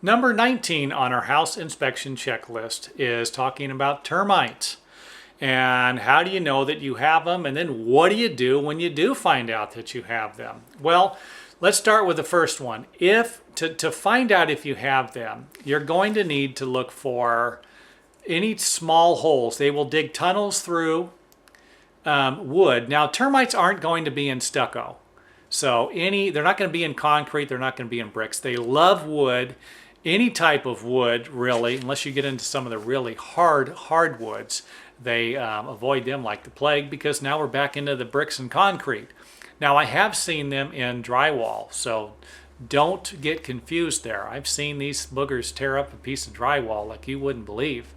Number 19 on our house inspection checklist is talking about termites. And how do you know that you have them? And then what do you do when you do find out that you have them? Well, let's start with the first one. To find out if you have them, you're going to need to look for any small holes. They will dig tunnels through wood. Now, termites aren't going to be in stucco. So they're not going to be in concrete. They're not going to be in bricks. They love wood. Any type of wood, really, unless you get into some of the really hardwoods, they avoid them like the plague, because now we're back into the bricks and concrete. Now, I have seen them in drywall, so don't get confused there. I've seen these boogers tear up a piece of drywall like you wouldn't believe.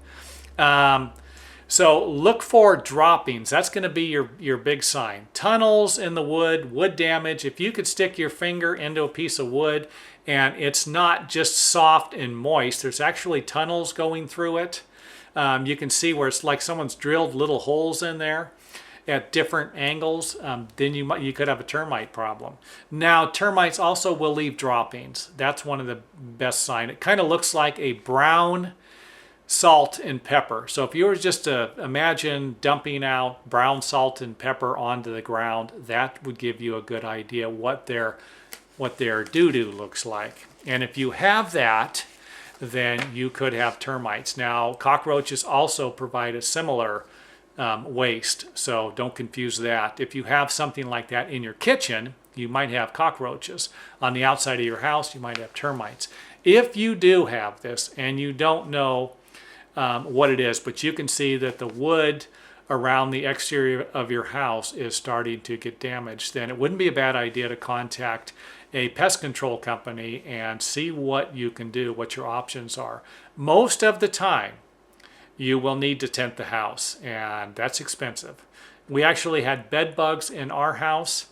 So look for droppings. That's going to be your big sign. Tunnels in the wood damage. If you could stick your finger into a piece of wood and it's not just soft and moist, there's actually tunnels going through it. You can see where it's like someone's drilled little holes in there at different angles. Then you could have a termite problem. Now, termites also will leave droppings. That's one of the best signs. It kind of looks like a brown salt and pepper. So if you were just to imagine dumping out brown salt and pepper onto the ground, that would give you a good idea what their doo-doo looks like. And if you have that, then you could have termites. Now, cockroaches also provide a similar waste, so don't confuse that. If you have something like that in your kitchen, you might have cockroaches. On the outside of your house, you might have termites. If you do have this and you don't know what it is, but you can see that the wood around the exterior of your house is starting to get damaged, then it wouldn't be a bad idea to contact a pest control company and see what you can do, what your options are. Most of the time, you will need to tent the house, and that's expensive. We actually had bed bugs in our house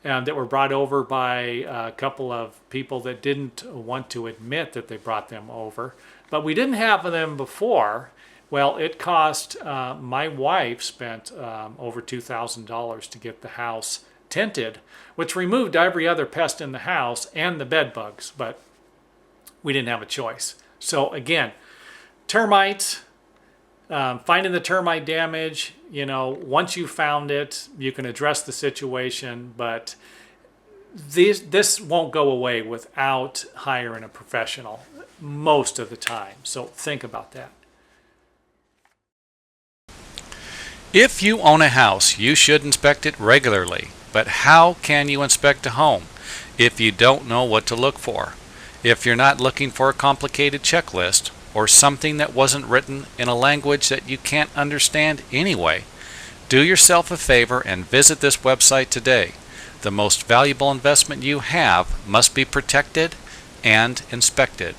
that were brought over by a couple of people that didn't want to admit that they brought them over. But we didn't have them before. Well, it cost, my wife spent over $2,000 to get the house tented, which removed every other pest in the house and the bed bugs, but we didn't have a choice. So again, termites, finding the termite damage, once you found it, you can address the situation, but this won't go away without hiring a professional most of the time. So think about that. If you own a house, you should inspect it regularly. But how can you inspect a home if you don't know what to look for? If you're not looking for a complicated checklist or something that wasn't written in a language that you can't understand anyway, do yourself a favor and visit this website today. The most valuable investment you have must be protected and inspected.